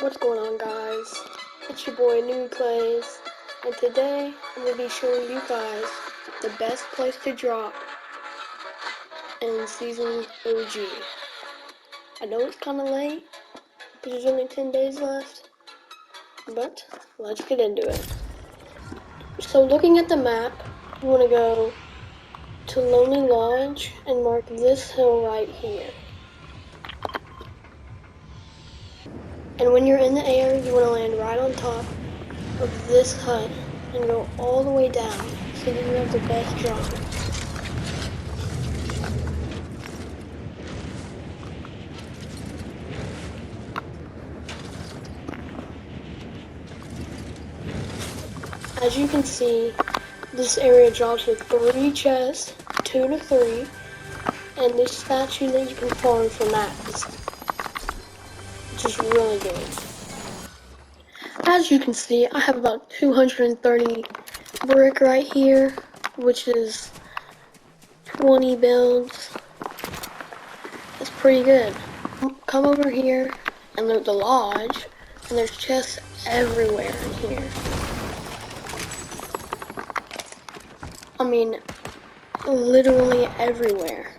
What's going on, guys? It's your boy Noob Plays, and today I'm going to be showing you guys the best place to drop in Season OG. I know it's kind of late, because there's only 10 days left, but let's get into it. So looking at the map, you want to go to Lonely Lodge and mark this hill right here. And when you're in the air, you want to land right on top of this hut and go all the way down so that you have the best drop. As you can see, this area drops with 3 chests, 2 to 3, and this statue that you can farm for max, which is really good. As you can see, I have about 230 brick right here, which is 20 builds. That's pretty good. Come over here and loot the lodge, and there's chests everywhere in here. I mean, literally everywhere.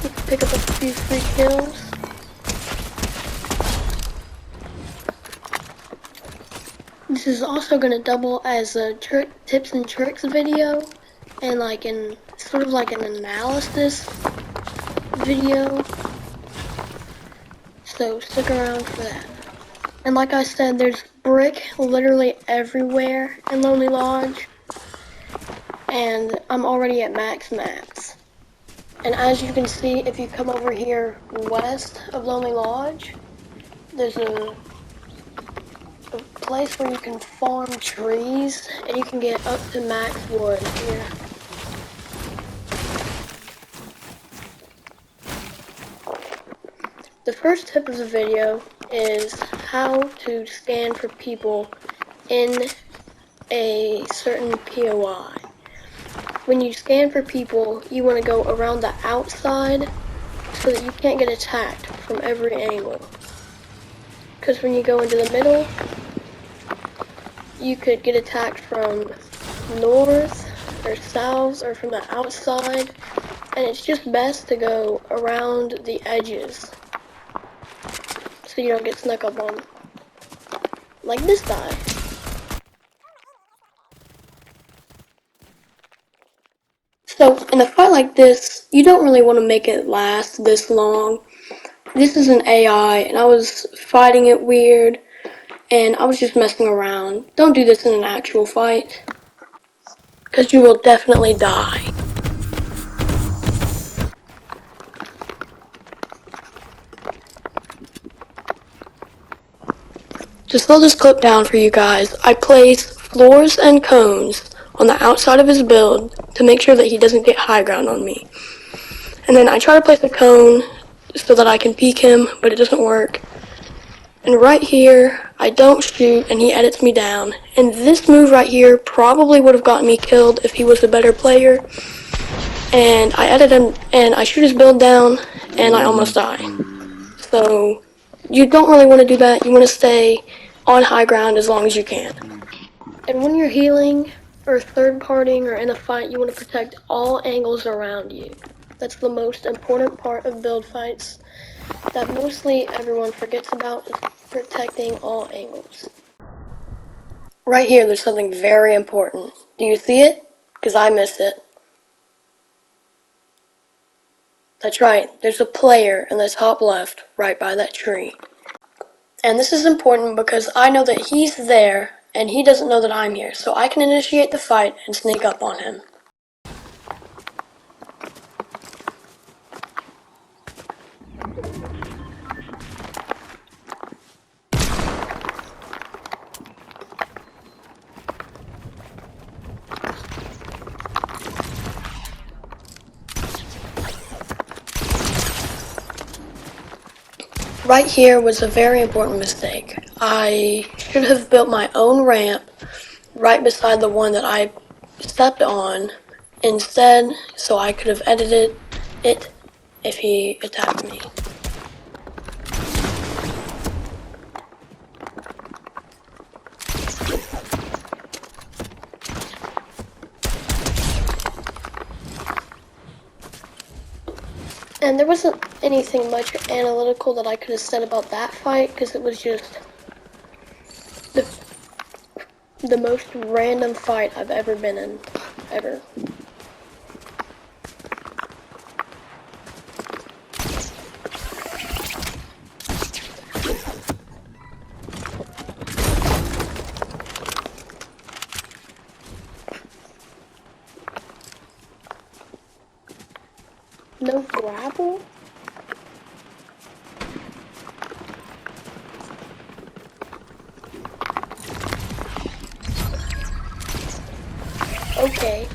You can pick up a few free kills. This is also going to double as a tips and tricks video, and sort of like an analysis video. So stick around for that. And like I said, there's brick literally everywhere in Lonely Lodge. And I'm already at max. And as you can see, if you come over here west of Lonely Lodge, there's a place where you can farm trees, and you can get up to max wood here. The first tip of the video is how to scan for people in a certain POI. When you scan for people, you want to go around the outside so that you can't get attacked from every angle. Because when you go into the middle, you could get attacked from north or south or from the outside, and it's just best to go around the edges so you don't get snuck up on, like this guy. So in a fight like this, you don't really want to make it last this long. This is an AI, and I was fighting it weird, and I was just messing around. Don't do this in an actual fight, because you will definitely die. To slow this clip down for you guys, I place floors and cones on the outside of his build to make sure that he doesn't get high ground on me. And then I try to place a cone so that I can peek him, but it doesn't work. And right here, I don't shoot and he edits me down. And this move right here probably would have gotten me killed if he was a better player. And I edit him and I shoot his build down and I almost die. So you don't really want to do that. You want to stay on high ground as long as you can. And when you're healing or third partying or in a fight, you want to protect all angles around you. That's the most important part of build fights that mostly everyone forgets about, is protecting all angles. Right here, there's something very important. Do you see it? Because I missed it. That's right, there's a player in the top left, right by that tree. And this is important because I know that he's there, and he doesn't know that I'm here, so I can initiate the fight and sneak up on him. Right here was a very important mistake. I should have built my own ramp right beside the one that I stepped on instead, so I could have edited it if he attacked me. And there wasn't anything much analytical that I could have said about that fight, because it was just the most random fight I've ever been in, ever. No grapple? Okay.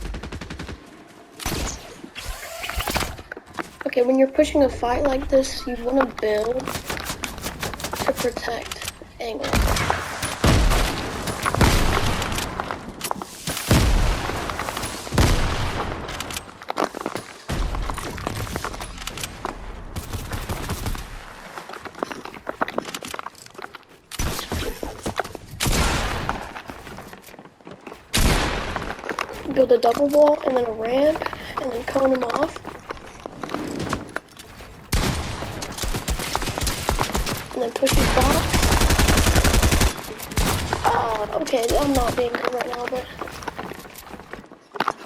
Okay, when you're pushing a fight like this, you want to build to protect angle. Build a double wall and then a ramp and then cone them off. And then push his box. Okay, I'm not being good right now, but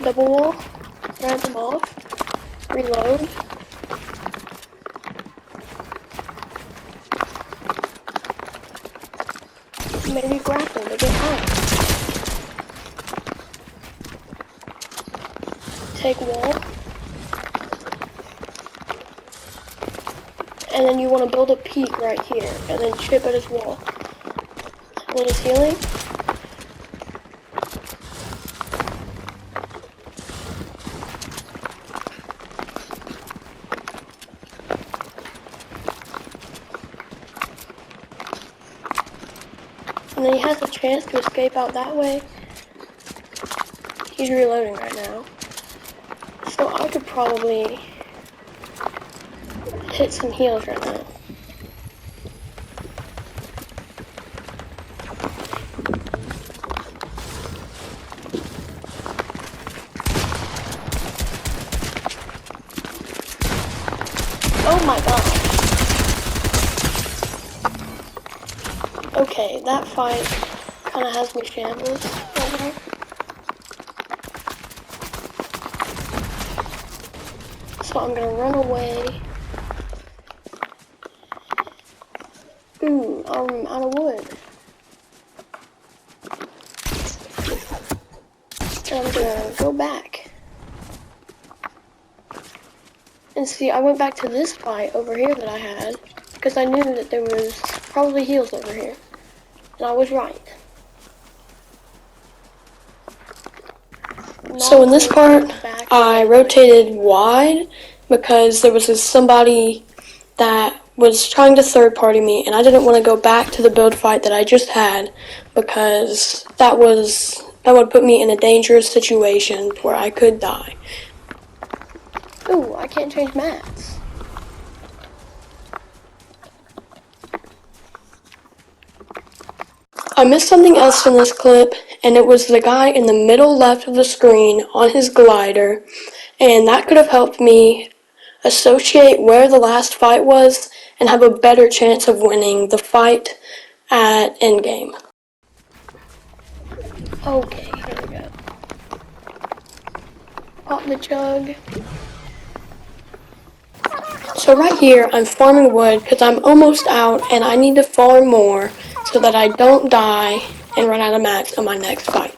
double wall, ramp them off, reload. Maybe grapple to get high. Take wall. And then you want to build a peak right here, and then chip at his wall. And then his healing. And then he has a chance to escape out that way. He's reloading right now. So I could probably hit some heals right now. Oh my god. Okay, that fight kind of has me shambles right now. So I'm gonna run away. Ooh, I'm out of wood. And I'm gonna go back. And see, I went back to this fight over here that I had, because I knew that there was probably heals over here. And I was right. So in this part, I rotated wide because there was somebody that was trying to third party me, and I didn't want to go back to the build fight that I just had because that would put me in a dangerous situation where I could die. Ooh, I can't change mats. I missed something else in this clip, and it was the guy in the middle left of the screen on his glider, and that could have helped me associate where the last fight was and have a better chance of winning the fight at endgame. Okay, here we go. Pop the chug. So right here, I'm farming wood because I'm almost out and I need to farm more so that I don't die and run out of mats on my next fight.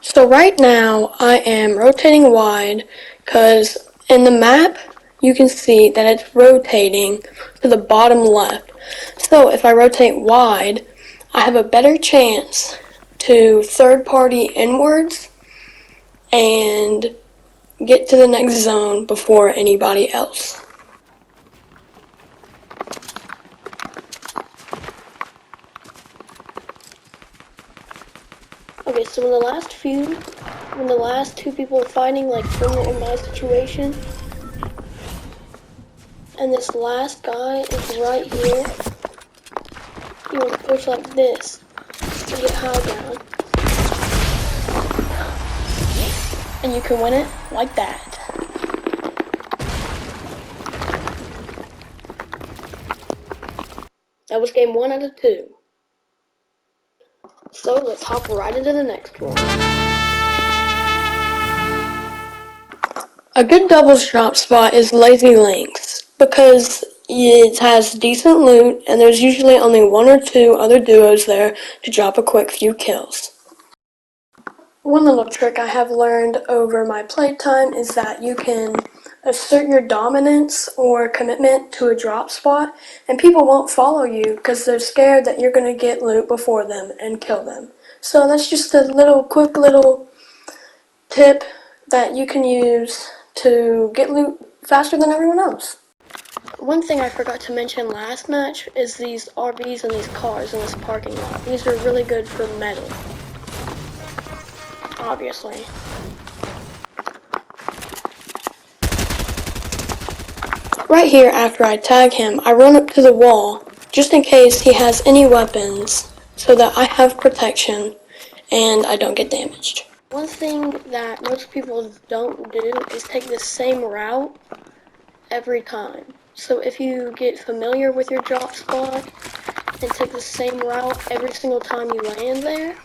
So right now, I am rotating wide because in the map, you can see that it's rotating to the bottom left. So if I rotate wide, I have a better chance to third party inwards and get to the next zone before anybody else. Okay, So when the last two people are fighting, like in my situation, and this last guy is right here, you want to push like this to get high ground. And you can win it like that. That was game 1 out of 2. So let's hop right into the next one. A good doubles drop spot is Lazy Links because it has decent loot and there's usually only 1 or 2 other duos there to drop a quick few kills. One little trick I have learned over my playtime is that you can assert your dominance or commitment to a drop spot and people won't follow you because they're scared that you're going to get loot before them and kill them. So that's just a quick little tip that you can use to get loot faster than everyone else. One thing I forgot to mention last match is these RVs and these cars in this parking lot. These are really good for metal. Obviously. Right here after I tag him, I run up to the wall just in case he has any weapons so that I have protection and I don't get damaged. One thing that most people don't do is take the same route every time. So if you get familiar with your drop spot and take the same route every single time you land there,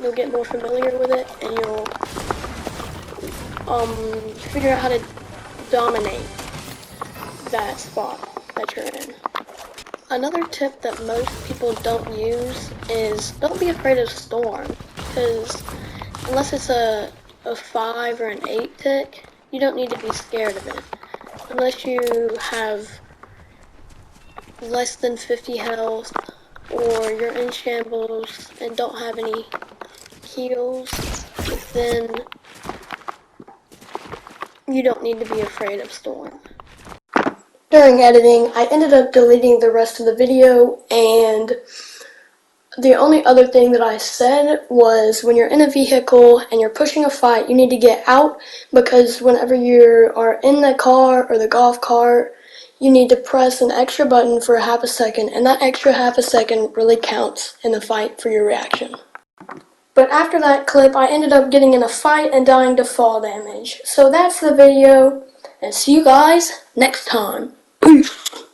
you'll get more familiar with it and you'll figure out how to dominate that spot that you're in. Another tip that most people don't use is don't be afraid of storm, because unless it's a 5 or an 8 tick, you don't need to be scared of it. Unless you have less than 50 health or you're in shambles and don't have any heals, then you don't need to be afraid of storm. During editing, I ended up deleting the rest of the video, and the only other thing that I said was when you're in a vehicle and you're pushing a fight, you need to get out, because whenever you are in the car or the golf cart, you need to press an extra button for half a second, and that extra half a second really counts in the fight for your reaction. But after that clip, I ended up getting in a fight and dying to fall damage. So that's the video, and see you guys next time. Peace!